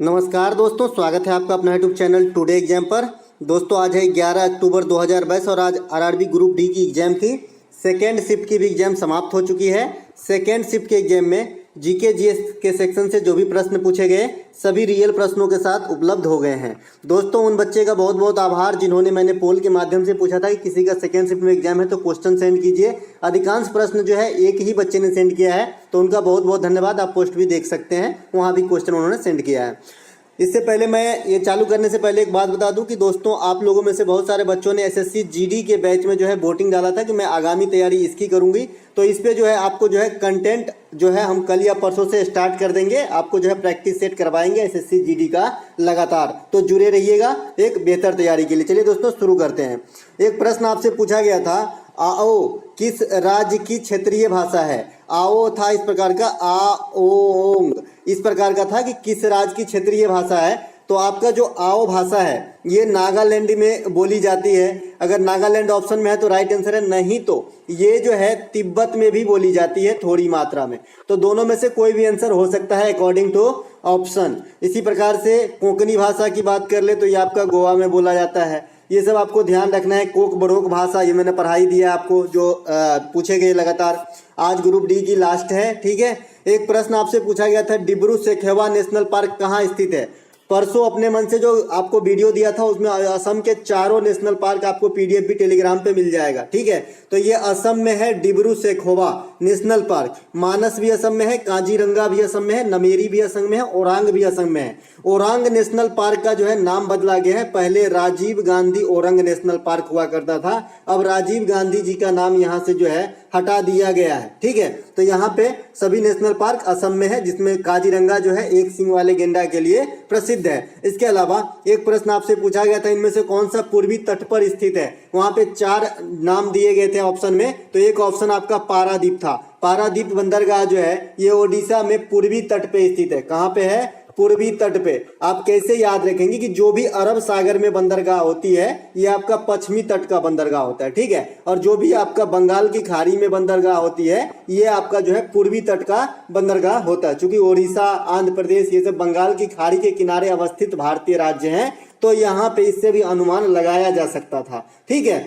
नमस्कार दोस्तों, स्वागत है आपका अपना यूट्यूब चैनल टुडे एग्जाम पर। दोस्तों आज है 11 अक्टूबर 2022 और आज आरआरबी ग्रुप डी की एग्जाम थी। सेकेंड शिफ्ट की भी एग्जाम समाप्त हो चुकी है। सेकेंड शिफ्ट के एग्जाम में जीके जीएस के सेक्शन से जो भी प्रश्न पूछे गए सभी रियल प्रश्नों के साथ उपलब्ध हो गए हैं। दोस्तों उन बच्चे का बहुत बहुत आभार जिन्होंने मैंने पोल के माध्यम से पूछा था कि किसी का सेकेंड शिफ्ट में एग्जाम है तो क्वेश्चन सेंड कीजिए। अधिकांश प्रश्न जो है एक ही बच्चे ने सेंड किया है, तो उनका बहुत बहुत धन्यवाद। आप पोस्ट भी देख सकते हैं, वहाँ भी क्वेश्चन उन्होंने सेंड किया है। इससे पहले मैं ये चालू करने से पहले एक बात बता दूं कि दोस्तों आप लोगों में से बहुत सारे बच्चों ने एसएससी जीडी के बैच में जो है वोटिंग डाला था कि मैं आगामी तैयारी इसकी करूंगी। तो इस पे जो है आपको जो है कंटेंट जो है हम कल या परसों से स्टार्ट कर देंगे। आपको जो है प्रैक्टिस सेट करवाएंगे एसएससी जीडी का लगातार, तो जुड़े रहिएगा एक बेहतर तैयारी के लिए। चलिए दोस्तों शुरू करते हैं। एक प्रश्न आपसे पूछा गया था, आओ किस राज्य की क्षेत्रीय भाषा है। आओ था इस प्रकार का, आओ इस प्रकार का था कि किस राज्य की क्षेत्रीय भाषा है। तो आपका जो आओ भाषा है ये नागालैंड में बोली जाती है। अगर नागालैंड ऑप्शन में है तो राइट आंसर है, नहीं तो ये जो है तिब्बत में भी बोली जाती है थोड़ी मात्रा में। तो दोनों में से कोई भी आंसर हो सकता है अकॉर्डिंग टू ऑप्शन। इसी प्रकार से कोंकणी भाषा की बात कर ले तो ये आपका गोवा में बोला जाता है। ये सब आपको ध्यान रखना है। कोक बड़ोक भाषा ये मैंने पढ़ाई दिया आपको, जो पूछे गए लगातार। आज ग्रुप डी की लास्ट है, ठीक है। एक प्रश्न आपसे पूछा गया था, डिब्रू सैखोवा नेशनल पार्क कहाँ स्थित है। परसों अपने मन से जो आपको वीडियो दिया था उसमें असम के चारों नेशनल पार्क आपको पीडीएफ भी टेलीग्राम पे मिल जाएगा, ठीक है। तो ये असम में है डिब्रू सैखोवा नेशनल पार्क। मानस भी असम में है, काजीरंगा भी असम में है, नमेरी भी असम में है, ओरांग भी असम में है। ओरांग नेशनल पार्क का जो है नाम बदला गया है। पहले राजीव गांधी ओरांग नेशनल पार्क हुआ करता था, अब राजीव गांधी जी का नाम यहाँ से जो है हटा दिया गया है, ठीक है। तो यहाँ पे सभी नेशनल पार्क असम में है, जिसमें काजीरंगा जो है एक सींग वाले गेंडा के लिए प्रसिद्ध है। इसके अलावा एक प्रश्न आपसे पूछा गया था, इनमें से कौन सा पूर्वी तट पर स्थित है। वहां पे 4 नाम दिए गए थे ऑप्शन में, तो एक ऑप्शन आपका पारादीप था। पारादीप बंदरगाह जो है ये ओडिशा में पूर्वी तट पे स्थित है। कहाँ पे है? पूर्वी तट पे। आप कैसे याद रखेंगे कि जो भी अरब सागर में बंदरगाह होती है ये आपका पश्चिमी तट का बंदरगाह होता है, ठीक है। और जो भी आपका बंगाल की खाड़ी में बंदरगाह होती है ये आपका जो है पूर्वी तट का बंदरगाह होता है। चूंकि ओडिशा, आंध्र प्रदेश ये सब बंगाल की खाड़ी के किनारे अवस्थित भारतीय राज्य हैं, तो यहाँ पे इससे भी अनुमान लगाया जा सकता था, ठीक है।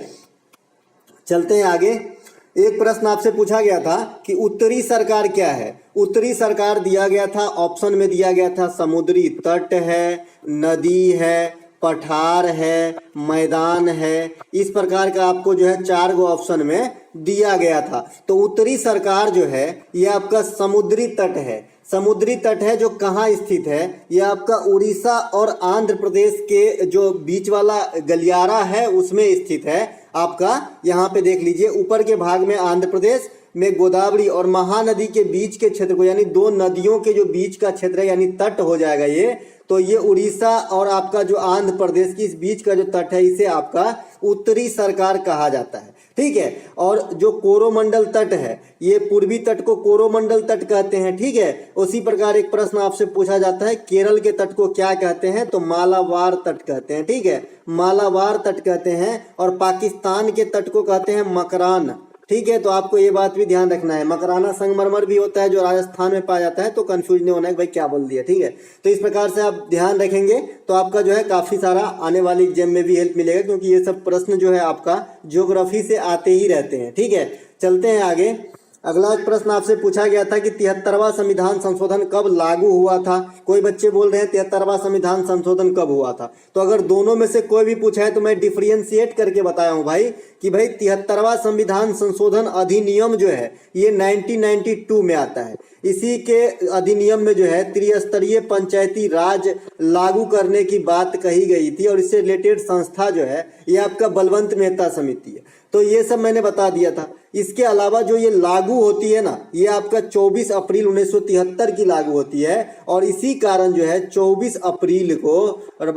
चलते हैं आगे। एक प्रश्न आपसे पूछा गया था कि उत्तरी सरकार क्या है। उत्तरी सरकार दिया गया था, ऑप्शन में दिया गया था समुद्री तट है, नदी है, पठार है, मैदान है। इस प्रकार का आपको जो है 4 गो ऑप्शन में दिया गया था। तो उत्तरी सरकार जो है ये आपका समुद्री तट है। समुद्री तट है जो कहाँ स्थित है, ये आपका उड़ीसा और आंध्र प्रदेश के जो बीच वाला गलियारा है उसमें स्थित है। आपका यहाँ पे देख लीजिए, ऊपर के भाग में आंध्र प्रदेश में गोदावरी और महानदी के बीच के क्षेत्र को, यानी 2 नदियों के जो बीच का क्षेत्र है यानी तट हो जाएगा ये। तो ये उड़ीसा और आपका जो आंध्र प्रदेश की इस बीच का जो तट है इसे आपका उत्तरी सरकार कहा जाता है, ठीक है। और जो कोरोमंडल तट है ये पूर्वी तट को कोरोमंडल तट कहते हैं, ठीक है। उसी प्रकार एक प्रश्न आपसे पूछा जाता है, केरल के तट को क्या कहते हैं, तो मालाबार तट कहते हैं, ठीक है। मालाबार तट कहते हैं। और पाकिस्तान के तट को कहते हैं मकरान, ठीक है। तो आपको ये बात भी ध्यान रखना है, मकराना संगमरमर भी होता है जो राजस्थान में पाया जाता है, तो कंफ्यूज नहीं होना है भाई क्या बोल दिया, ठीक है। तो इस प्रकार से आप ध्यान रखेंगे तो आपका जो है काफी सारा आने वाली एग्जाम में भी हेल्प मिलेगा, क्योंकि ये सब प्रश्न जो है आपका ज्योग्राफी से आते ही रहते हैं, ठीक है। चलते हैं आगे। अगला एक प्रश्न आपसे पूछा गया था कि 73वां संविधान संशोधन कब लागू हुआ था। कोई बच्चे बोल रहे हैं 73वां संविधान संशोधन कब हुआ था। तो अगर दोनों में से कोई भी पूछा है तो मैं डिफरेंशिएट करके बताया हूं भाई कि भाई 73वां संविधान संशोधन अधिनियम जो है ये 1992 में आता है। इसी के अधिनियम में जो है त्रिस्तरीय पंचायती राज लागू करने की बात कही गई थी, और इससे रिलेटेड संस्था जो है ये आपका बलवंत मेहता समिति है। तो ये सब मैंने बता दिया था। इसके अलावा जो ये लागू होती है ना, ये आपका 24 अप्रैल 1973 की लागू होती है। और इसी कारण जो है 24 अप्रैल को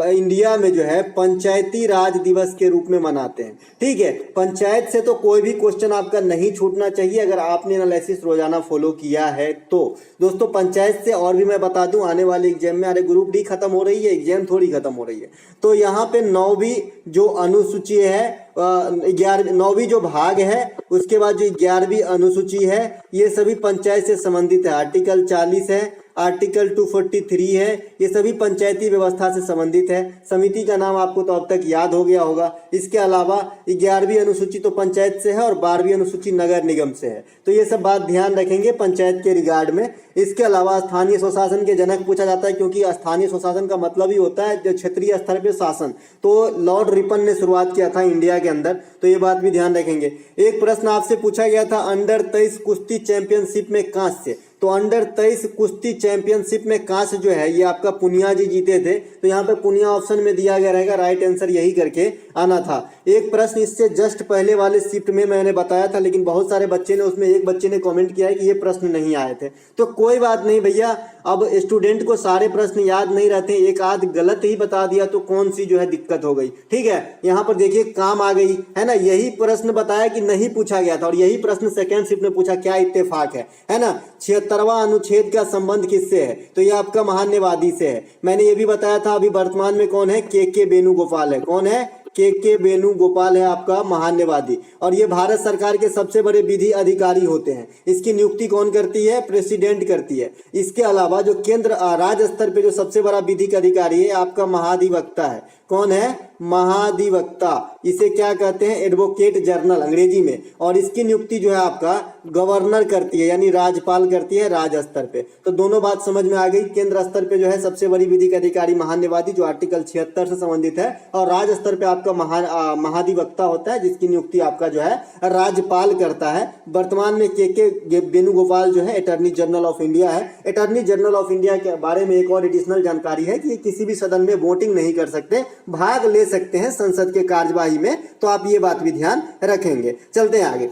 इंडिया में जो है पंचायती राज दिवस के रूप में मनाते हैं, ठीक है। पंचायत से तो कोई भी क्वेश्चन आपका नहीं छूटना चाहिए अगर आपने एनालिसिस रोजाना फॉलो किया है तो। दोस्तों पंचायत से और भी मैं बता दूं आने वाले एग्जाम में, अरे ग्रुप डी खत्म हो रही है, एग्जाम थोड़ी खत्म हो रही है। तो यहाँ पे 9वीं जो अनुसूची है, 9वीं जो भाग है, उसके बाद जो 11वीं अनुसूची है, ये सभी पंचायत से संबंधित है। आर्टिकल 40 है, आर्टिकल 243 है। ये सभी पंचायती व्यवस्था से संबंधित है। समिति का नाम आपको तो अब तक याद हो गया होगा। इसके अलावा 11वीं अनुसूची तो पंचायत से है और 12वीं अनुसूची नगर निगम से है। तो ये सब बात ध्यान रखेंगे पंचायत के रिगार्ड में। इसके अलावा स्थानीय स्वशासन के जनक पूछा जाता है, क्योंकि स्थानीय स्वशासन का मतलब ही होता है जो क्षेत्रीय स्तर पे शासन। तो लॉर्ड रिपन ने शुरुआत किया था इंडिया के अंदर, तो ये बात भी ध्यान रखेंगे। एक प्रश्न आपसे पूछा गया था अंडर 23 कुश्ती चैंपियनशिप में कांस्य। तो अंडर 23 कुश्ती चैंपियनशिप में कांस्य जो है ये आपका पुनिया जी जीते थे। तो यहाँ पे पुनिया ऑप्शन में दिया गया रहेगा, राइट आंसर यही करके आना था। एक प्रश्न इससे जस्ट पहले वाले शिफ्ट में मैंने बताया था, लेकिन बहुत सारे बच्चे ने उसमें एक बच्चे ने कमेंट किया है कि ये प्रश्न नहीं आए थे। तो कोई बात नहीं भैया, अब स्टूडेंट को सारे प्रश्न याद नहीं रहते, एक आध गलत ही बता दिया तो कौन सी जो है दिक्कत हो गई। ठीक है, यहाँ पर देखिए काम आ गई है ना। यही प्रश्न बताया कि नहीं पूछा गया था और यही प्रश्न सेकेंड शिफ्ट में पूछा, क्या इत्तेफाक है ना। 76वां अनुच्छेद का संबंध किससे है? तो ये आपका महान्यवादी से है। मैंने ये भी बताया था अभी वर्तमान में कौन है, के वेणुगोपाल है। कौन है? के वेणुगोपाल है आपका महान्यवादी। और ये भारत सरकार के सबसे बड़े विधि अधिकारी होते हैं। इसकी नियुक्ति कौन करती है? प्रेसिडेंट करती है। इसके अलावा जो केंद्र राज्य स्तर पे जो सबसे बड़ा विधिक अधिकारी है आपका महाधिवक्ता है। कौन है? महाधिवक्ता। इसे क्या कहते हैं? एडवोकेट जनरल अंग्रेजी में। और इसकी नियुक्ति जो है आपका गवर्नर करती है, यानी राज्यपाल करती है राज्य स्तर पे। तो दोनों बात समझ में आ गई। केंद्र स्तर पे जो है सबसे बड़ी विधिक अधिकारी महान्यवादी जो आर्टिकल 76 से संबंधित है, और राज्य स्तर पे आपका महाधिवक्ता होता है जिसकी नियुक्ति आपका जो है राज्यपाल करता है। वर्तमान में के वेणुगोपाल जो है अटॉर्नी जनरल ऑफ इंडिया है। अटॉर्नी जनरल ऑफ इंडिया के बारे में एक और एडिशनल जानकारी है कि ये किसी भी सदन में वोटिंग नहीं कर सकते, भाग ले सकते हैं संसद के कार्यवाही में। तो आप ये बात भी ध्यान रखेंगे। चलते हैं आगे।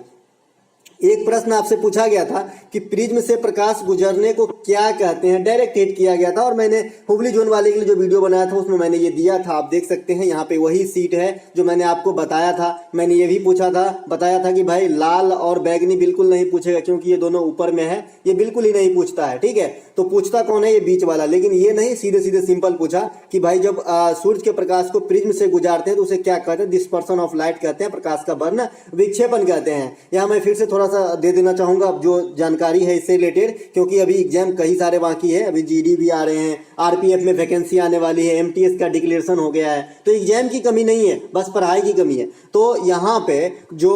एक प्रश्न आपसे पूछा गया था कि प्रिज्म से प्रकाश गुजरने को क्या कहते हैं। डायरेक्ट हिट किया गया था और मैंने हुबली जोन वाले के लिए जो वीडियो बनाया था उसमें मैंने ये दिया था, आप देख सकते हैं। यहाँ पे वही सीट है जो मैंने आपको बताया था। मैंने ये भी पूछा था, बताया था कि भाई लाल और बैगनी बिल्कुल नहीं पूछेगा क्योंकि ये दोनों ऊपर में है, ये बिल्कुल ही नहीं पूछता है। ठीक है, तो पूछता कौन है? ये बीच वाला। लेकिन ये नहीं, सीधे सीधे सिंपल पूछा कि भाई जब सूर्य के प्रकाश को प्रिज्म से गुजारते हैं तो उसे क्या कहते हैं? डिस्पर्सन ऑफ लाइट कहते हैं, प्रकाश का वर्ण विक्षेपण कहते हैं। यहाँ मैं फिर से थोड़ा सा दे देना चाहूंगा जो जानकारी है इससे रिलेटेड, क्योंकि अभी एग्जाम कई सारे बाकी है। अभी जीडी भी आ रहे हैं, आरपीएफ में वैकेंसी आने वाली है, एमटीएस का डिक्लेरेशन हो गया है। तो एग्जाम की कमी नहीं है, बस पढ़ाई की कमी है। तो यहाँ पे जो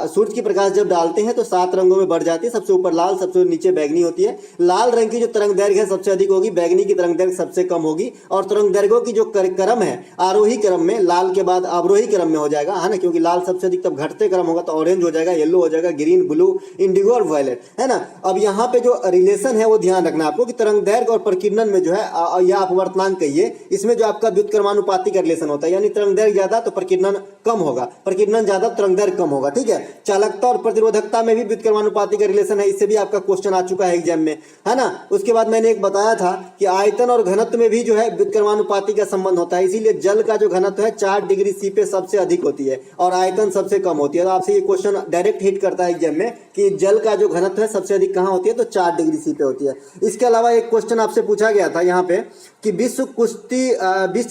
सूर्य की प्रकाश जब डालते हैं तो 7 रंगों में बढ़ जाती है। सबसे ऊपर लाल, सबसे नीचे बैगनी होती है। लाल रंग की जो तरंग दैर्घ्य है सबसे अधिक होगी, बैगनी की तरंग दैर्घ्य सबसे कम होगी। और तरंग दैर्घ्यों की जो क्रम है आरोही क्रम में, लाल के बाद अवरोही क्रम में हो जाएगा, है ना, क्योंकि लाल सबसे अधिक। तब घटते क्रम होगा तो ऑरेंज हो जाएगा, येलो हो जाएगा, ग्रीन, ब्लू, इंडिगो और वायलेट, है ना। अब यहाँ पे जो रिलेशन है वो ध्यान रखना आपको कि तरंग दैर्घ्य और प्रकीर्णन में जो है या अपवर्तनांक कहिए, इसमें जो आपका व्युत्क्रमानुपाती का रिलेशन होता है, यानी तरंग दैर्घ्य ज्यादा तो प्रकीर्णन कम होगा, प्रकीर्णन ज्यादा तरंग दैर्घ्य कम होगा। ठीक है, चालकता और प्रतिरोधकता में भी व्युत्क्रमानुपाती का रिलेशन है, इससे भी आपका क्वेश्चन आ चुका है एग्जाम में, है ना। उसके बाद मैंने एक बताया था कि आयतन और घनत्व में भी जो है व्युत्क्रमानुपाती का संबंध होता है। इसीलिए जल का जो घनत्व है 4 डिग्री सी पे सबसे अधिक होती है और आयतन सबसे कम होती है। तो आपसे ये क्वेश्चन डायरेक्ट हिट करता है एग्जाम में कि जल का जो घनत्व है सबसे अधिक कहाँ होती है? तो 4 डिग्री सी पे होती है। इसके अलावा एक क्वेश्चन आपसे पूछा गया था यहाँ पे कि विश्व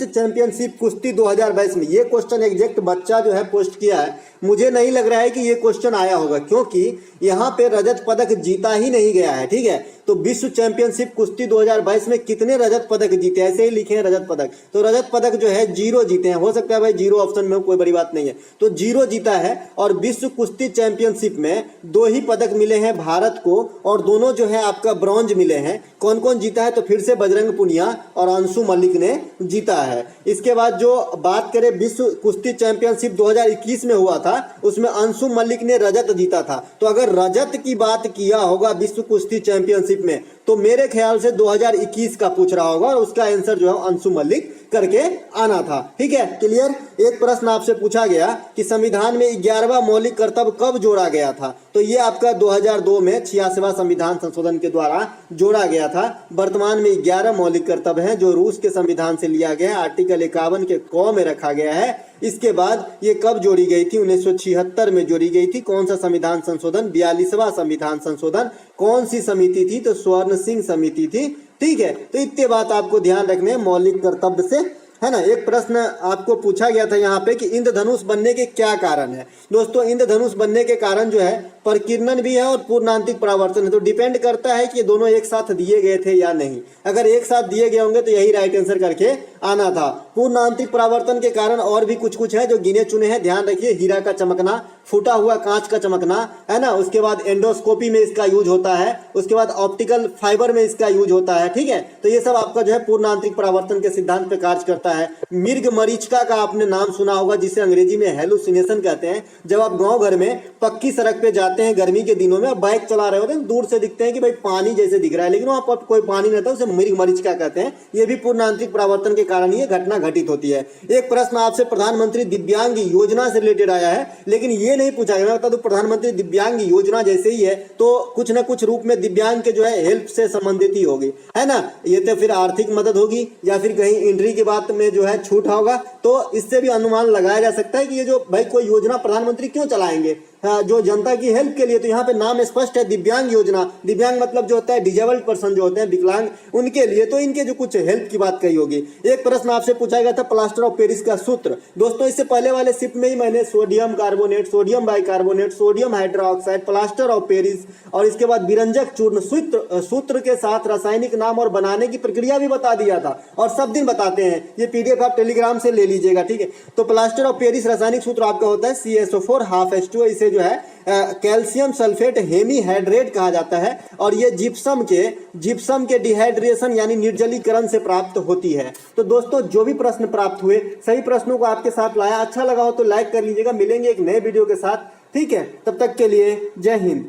चैंपियनशिप कुश्ती 2022 में, ये क्वेश्चन एग्जैक्ट बच्चा जो है पोस्ट किया है। मुझे नहीं लग रहा है कि ये क्वेश्चन आया होगा क्योंकि यहाँ पे रजत पदक जीता ही नहीं गया है। ठीक है, तो विश्व चैंपियनशिप कुश्ती 2022 में कितने रजत पदक जीते? ऐसे ही लिखे हैं रजत पदक। तो रजत पदक जो है 0 जीते हैं। हो सकता है भाई 0 ऑप्शन में, कोई बड़ी बात नहीं है। तो 0 जीता है। और विश्व कुश्ती चैंपियनशिप में 2 ही पदक मिले हैं भारत को और दोनों जो है आपका ब्रॉन्ज मिले हैं। कौन कौन जीता है? तो फिर से बजरंग पुनिया और अंशु मलिक ने जीता है। इसके बाद जो बात करें विश्व कुश्ती चैंपियनशिप 2021 में हुआ था, उसमें अंशु मलिक ने रजत जीता था। तो अगर रजत की बात किया होगा विश्व कुश्ती चैंपियनशिप में तो मेरे ख्याल से 2021 का पूछ रहा होगा और उसका आंसर जो है अंशु मलिक करके आना था। ठीक है, क्लियर। एक प्रश्न आपसे पूछा गया कि संविधान में 11वां मौलिक कर्तव्य कब जोड़ा गया था? तो ये आपका 2002 में 86वां संविधान संशोधन के द्वारा जोड़ा गया था। वर्तमान में 11 मौलिक कर्तव्य हैं जो रूस के संविधान से लिया गया है, आर्टिकल 51 के क में रखा गया है। इसके बाद ये कब जोड़ी गई थी? 1976 में जोड़ी गई थी। कौन सा संविधान संशोधन? 42वां संविधान संशोधन। कौन सी समिति थी? तो स्वर्ण सिंह समिति थी। ठीक है, तो इतने बात आपको ध्यान रखने मौलिक कर्तव्य से। है ना। एक प्रश्न आपको पूछा गया था यहाँ पे कि इंद्रधनुष बनने के क्या कारण है। दोस्तों इंद्रधनुष बनने के कारण जो है परिकीर्णन भी है और पूर्णांतिक परावर्तन है। तो डिपेंड करता है कि ये दोनों एक साथ दिए गए थे या नहीं। अगर एक साथ दिए गए होंगे तो यही राइट आंसर करके आना था। पूर्णांतिक परावर्तन के कारण और भी कुछ कुछ है जो गिने चुने हैं, ध्यान रखिए। हीरा का चमकना, फूटा हुआ कांच का चमकना, है ना। उसके बाद एंडोस्कोपी में इसका यूज होता है, उसके बाद ऑप्टिकल फाइबर में इसका यूज होता है, ठीक है। तो ये सब आपका जो है पूर्णांतरिक परावर्तन के सिद्धांत पे कार्य करता है। मिर्ग मरीचिका का आपने नाम सुना होगा, जिसे अंग्रेजी में हेलुसिनेशन कहते हैं। जब आप गांव घर में पक्की सड़क पे जाते हैं गर्मी के दिनों में, बाइक चला रहे होते हैं, दूर से दिखते हैं कि भाई पानी जैसे दिख रहा है, लेकिन वहां पर कोई पानी नहीं रहता, उसे मिर्ग मरीचिका कहते हैं। ये भी पूर्णांतरिक परावर्तन के कारण ये घटना घटित होती है। एक प्रश्न आपसे प्रधानमंत्री दिव्यांग योजना से रिलेटेड आया है, लेकिन ये नहीं पूछा गया। मैं बता दूं प्रधानमंत्री दिव्यांग योजना जैसे ही है तो कुछ ना कुछ रूप में दिव्यांग के जो है हेल्प से संबंधित ही होगी, है ना। ये तो फिर आर्थिक मदद होगी या फिर कहीं एंट्री की बात में जो है छूट होगा। तो इससे भी अनुमान लगाया जा सकता है कि ये जो भाई कोई योजना प्रधानमंत्री क्यों चलाएंगे, जो जनता की हेल्प के लिए। तो यहाँ पे नाम स्पष्ट है, दिव्यांग योजना। दिव्यांग मतलब जो होता है डिजेबल्ड पर्सन जो होते हैं, विकलांग, उनके लिए। तो इनके जो कुछ हेल्प की बात कही होगी। एक प्रश्न आपसे पूछा गया था प्लास्टर ऑफ पेरिस का सूत्र। दोस्तों इससे पहले वाले शिफ्ट में ही मैंने sodium carbonate, sodium bicarbonate, sodium hydroxide, plaster of Paris और इसके बाद विरंजक चूर्ण सूत्र के साथ रासायनिक नाम और बनाने की प्रक्रिया भी बता दिया था, और सब दिन बताते हैं। ये पीडीएफ आप टेलीग्राम से ले लीजिएगा, ठीक है। तो प्लास्टर ऑफ पेरिस रासायनिक सूत्र आपका होता है CaSO4 हाफ H2O। इसे जो है कैल्शियम सल्फेट हेमीहाइड्रेट कहा जाता है, और ये जिप्सम के डिहाइड्रेशन यानी निर्जलीकरण से प्राप्त होती है। तो दोस्तों जो भी प्रश्न प्राप्त हुए, सही प्रश्नों को आपके साथ लाया। अच्छा लगा हो तो लाइक कर लीजिएगा। मिलेंगे एक नए वीडियो के साथ, ठीक है। तब तक के लिए जय हिंद।